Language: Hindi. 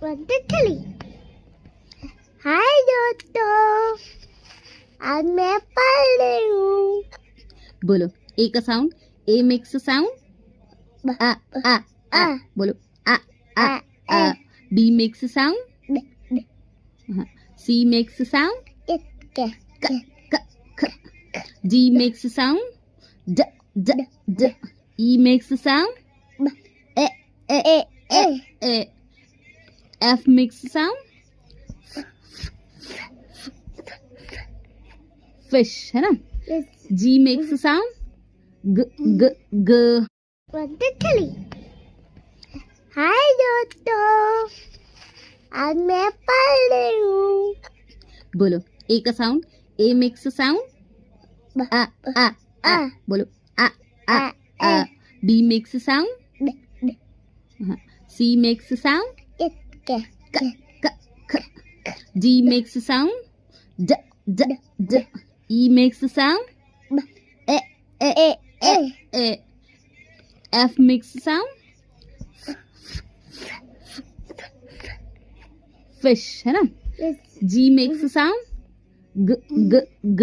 चली। हाय दोस्तों, आज मैं पढ़ रही हूँ। बोलो ए का साउंड, ए मेक्स साउंड आ आ आ, बोलो आ आ आ। बी मेक्स साउंड, सी मेक्स साउंड क क ख। जी मेक्स साउंड ज ज ज। ई मेक्स साउंड ए ए ए ए। एफ मेक्स साउंड फिश, है ना। जी मेक्स साउंड ग ग ग। चली। हाय दोस्तों, आज मैं पढ़ रही हूँ। बोलो ए का साउंड, ए मेक्स साउंड आ आ आ, बोलो आ आ आ। बी मेक्स साउंड सी मेक्स साउंड क क ख। जी मेक्स साउंड ज ज ज। ई मेक्स साउंड ए ए ए ए। एफ मेक्स साउंड फिश, है ना। जी मेक्स साउंड ग ग ग।